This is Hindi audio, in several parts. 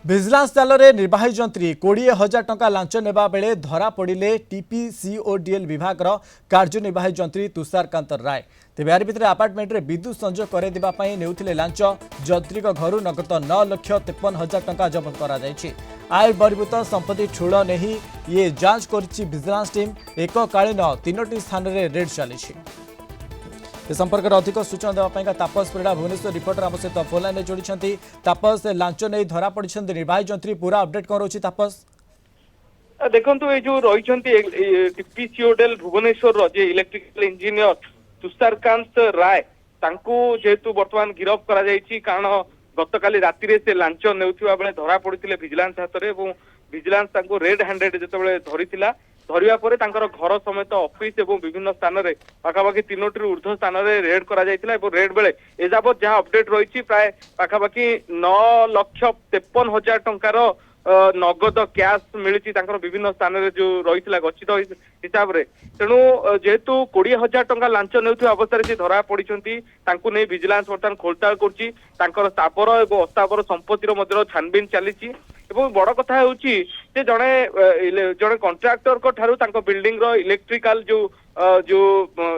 ଭିଜିଲାନ୍ସ ଜାଲରେ ନିର୍ବାହୀ ଯନ୍ତ୍ରୀ 20,000 ଟଙ୍କା ଲାଞ୍ଚ ନେବା ବେଳେ ଧରା ପଡ଼ିଲେ ଟିପିସିଓଡିଏଲ୍ ବିଭାଗର କାର୍ଯ୍ୟନିର୍ବାହୀ ଯନ୍ତ୍ରୀ ତୁଷାରକାନ୍ତ ରାୟ। ତେବେ ଏହାରି ଭିତରେ ଆପାର୍ଟମେଣ୍ଟରେ ବିଦ୍ୟୁତ ସଂଯୋଗ କରାଇବା ପାଇଁ ନେଉଥିଲେ ଲାଞ୍ଚ। ଯନ୍ତ୍ରୀଙ୍କ ଘରୁ ନଗଦ 9,53,000 ଟଙ୍କା ଜବତ କରାଯାଇଛି। ଆୟ ବହିର୍ଭୂତ ସମ୍ପତ୍ତି ଠୁଳ ନେଇ ଇଏ ଯାଞ୍ଚ କରିଛି ଭିଜିଲାନ୍ସ ଟିମ୍। ଏକକାଳୀନ 3ଟି ସ୍ଥାନରେ ରେଡ୍ ଚାଲିଛି। ए संपर्क में अधिक सूचना देवाई तापस परिड़ा भुवनेश्वर रिपोर्टर आम सहित फोन लाइन जोड़ी। तापस लांच नहीं धरा पड़ी निर्वाही जंत्री पूरा अपडेट कौन रही तापस? देखो ये जो रही टीपीसीओडीएल भुवनेश्वर जे इलेक्ट्रिकल इंजीनियर तुषारकांत राय जेहेतु बर्तमान गिरफ करा कारण गतकाली राति से लांच नेउथिबा बेले धरा पड़ते विजिलेंस हाथ में। विजिलेंस रेड हैंडेड जो धरी धरिया परे तांकर घर समेत ऑफिस एवं विभिन्न स्थान में पाखापाखि 3टी ऊर्ध्व स्थान में रेड करा रेड बेले एजाबत जहां अपडेट रही प्राय पाखापाखि 9,53,000 टंकार नगद कैश मिली विभिन्न स्थान में जो रही गच्छित हिसाब से। तेणु जेहेतु 20,000 टंका लांच नेउथिबा अवस्था से धरा पड़ी नहीं विजिलेंस बर्तमान खोलताड़ कर स्थावर और अस्थावर संपत्तिर छानबीन चली। बड़ कथा होची जड़े जड़े कंट्राक्टर को ठारू तांको बिल्डिंग रो इलेक्ट्रिकल जो जो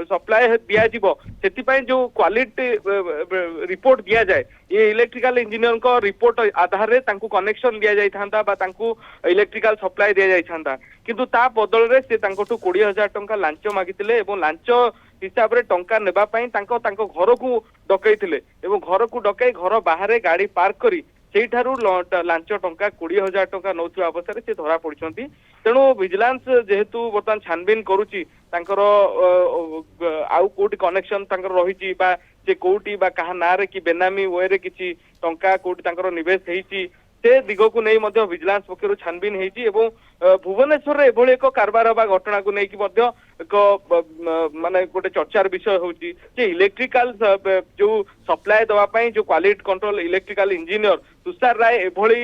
सप्लाई दिया जीवो सेति जो क्वालिटी रिपोर्ट दिया जाए ये इलेक्ट्रिकल इंजीनियर को रिपोर्ट आधार रे तांको कनेक्शन दिया जाई थांता बा तांको इलेक्ट्रिकल सप्लाई दिया जाई थांता किंतु ता बदल रे से तांको 20,000 टंका लांच मागितिले एवं लांच हिसाब रे टंका नेबा पई तांको तांको घर को डकैतिले एवं घर को डकै घर बाहर गाड़ी पार्क करी सेठारू लांच टंका 20,000 टंका नौथिबा अवस्था से धरा पड़ी। तेणु विजिलेंस जेहेतु बर्तमान छानबीन करुची तांकर आउ कोटी कनेक्शन तांकर रही से कोटी बा कहा ना रे कि बेनामी वे रे किछि टंका कोटी तांकर निवेश हेची से दिग को नहीं मध्य विजिलेंस पक्षर छानबीन हेची एवं भुवनेश्वर एभली एक कारबार हवा घटना को लेकिन एक माने गोटे चर्चार विषय होची जे इलेक्ट्रिकल जो सप्लाई दवाई जो quality control electrical engineer Tushar Rai एभली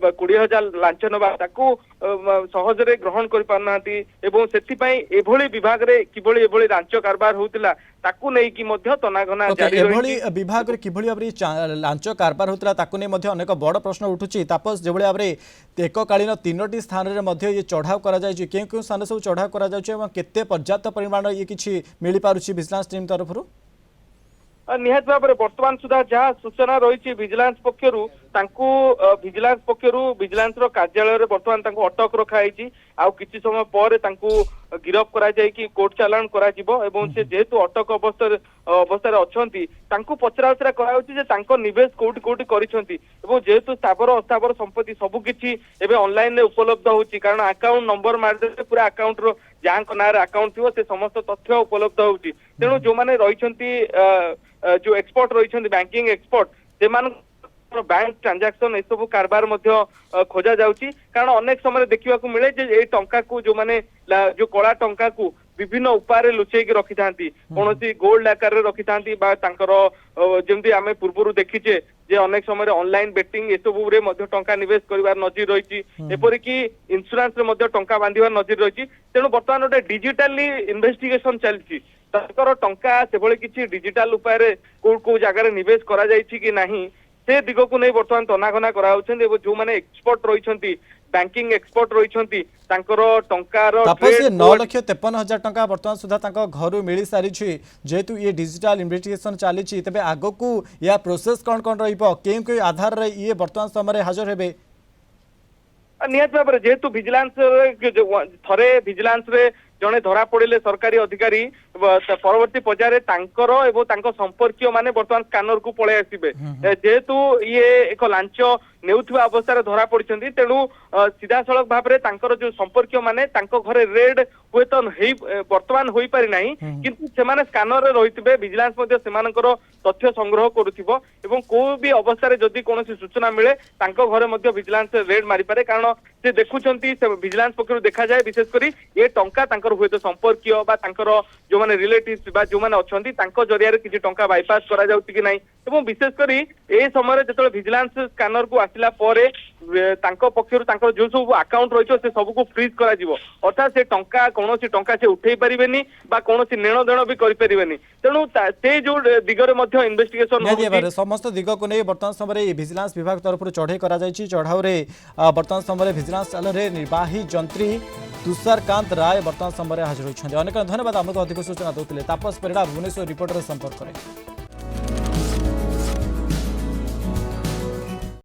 20,000 लांच नवा ताकू सहजरे ग्रहण कर पारनाती एवं सेथिपाई एभली विभाग रे किभली एभली लांच कारबार होतिला ताकू नै कि मध्य तनाघना जारी एभली विभाग रे किभली अबरी लांच कारबार होतिला ताकू नै मध्य अनेक बड़ प्रश्न उठुची। तापस जेभली अबरे एककालीन 3टी स्थान रे मध्य ये चढ़ाव करा जायछि केउ स्थान सब चढ़ाव करा जायछि एवं केते पर्याप्त परिमाण ये किछि मिली पारुछि विजिलेंस टीम तरफरु? निहत भाव में बर्तमान सुधा जहाँ सूचना रही विजिलेंस पक्षरु विजिलेंस पक्षरु विजिलेंस कार्यालय में बर्तमान अटक रखाई आउ किछि समय पर गिरफ करा जाय कि कोर्ट चालान करा जिवो एवं से जेहेतु अटक अवस्था अछंती तांको पचराउचरा कराउछि जे तांको निवेश कोठी कोठी करिसंती एवं जेहेतु स्थावर अस्थावर संपत्ति सबु किछि एबे ऑनलाइन रे उपलब्ध होछि कारण अकाउंट नंबर मारदे पूरा अकाउंट रो जहाँ नार अकाउंट थी से समस्त तथ्य उपलब्ध होछि। तेणु जो माने रहिसंती जो एक्सपर्ट रही बैंकिंग एक्सपर्ट से बैंक ट्रांजैक्शन ये सब कारबार खोजा जाउची कारण अनेक समय देखा मिले जे टंका को जो माने जो कला टंका को विभिन्न उपाय लुचेक रखि था कौन गोल्ड आकार रखि था जमी आम पूर्व देखीचे जे अनेक समय ऑनलाइन बेटिंग ये सब टंका निवेश कर नजर रही एपरिक इन्शुरांस टंका बांधार नजर रही। तेणु बर्तमान गोटे डिजिटाली इन्वेस्टिगेशन चलती टंका से किसी डिजिटाल उपाय को जगार निवेश करा जायछि कि नहीं से दिग को नहीं बर्तमान तनाघना करा जो मैंने एक्सपर्ट रही बैंकिंग एक्सपर्ट रही टंकार 9,53,000 टंका बर्तमान सुधा घर मिल सारी जेहेतु ये डिजिटल इन्वेस्टिगेशन चली तेज आग को या प्रोसेस कौन कौन रही आधार रे ये बर्तमान समय हाजर हेबे? निहत भाव जेहेतु विजिलेंस थरे विजिलेंस रे जड़े धरा पड़े सरकारी अधिकारी परवर्ती पर्यायर संपर्क माने बर्तमान स्कानर को पलि आसबे जेहेतु ये एक लांच नेउथिबा अवस्था धरा पड़ी तेणु सीधा सड़क भाव में जो संपर्क माने घरे रेड हुए तो बर्तमान हो पारि नाही किंतु सेमाने स्कानर रही विजिलेंस तथ्य संग्रह करुथिबो एवं को भी अवस्था रे जदि कोनोसी सूचना मिले घरे विजिलेंस रेड मारी पारे कारण से देखुचंती विजिलेंस पक्षरु देखा जाए विशेष करी ये टंका हुए तो संपर्कीय जो माने रिलेटिव्स बा जो माने अछंती तांको जरिया रे किछि टंका बाईपास करा जाउछि कि नाही एवं विशेष करी ए समय जतले विजिलेंस स्कैनर को आसिला परे ତାଙ୍କ ପକ୍ଷରୁ ତାଙ୍କର ଯୋଉ ସବୁ ଆକାଉଣ୍ଟ ରହିଛି ସେ ସବୁକୁ ଫ୍ରିଜ୍ କରାଯିବ ଅର୍ଥାତ୍ ସେ ଟଙ୍କା କୌଣସି ଟଙ୍କା ସେ ଉଠେଇ ପାରିବେନି ବା କୌଣସି ନେଣ ଦେଣ ବି କରିପାରିବେନି ତେଣୁ ସେ ଯୋଉ ଦିଗରେ ମଧ୍ୟ ଇନଭେଷ୍ଟିଗେସନ ନିହାତି ଭାବରେ ସମସ୍ତ ଦିଗକୁ ନେଇ ବର୍ତ୍ତମାନ ସମୟରେ ଭିଜିଲାନ୍ସ ବିଭାଗ ତରଫରୁ ଚଢ଼େଇ କରାଯାଇଛି। ଚଢ଼ାଉରେ ବର୍ତ୍ତମାନ ସମୟରେ ଭିଜିଲାନ୍ସ ଚାଲରେ ନିର୍ବାହୀ ଯନ୍ତ୍ରୀ ତୁଷାରକାନ୍ତ ରାୟ ବର୍ତ୍ତମାନ ସମୟରେ ହାଜର ହୋଇଛନ୍ତି। ଅନେକ ଧନ୍ୟବାଦ ଆମକୁ ଅଧିକ ସୂଚନା ଦେଉଥିଲେ। ତାପସ ପରିଡ଼ା ଭୁବନେଶ୍ୱର ରିପୋର୍ଟର ସମ୍पर्क।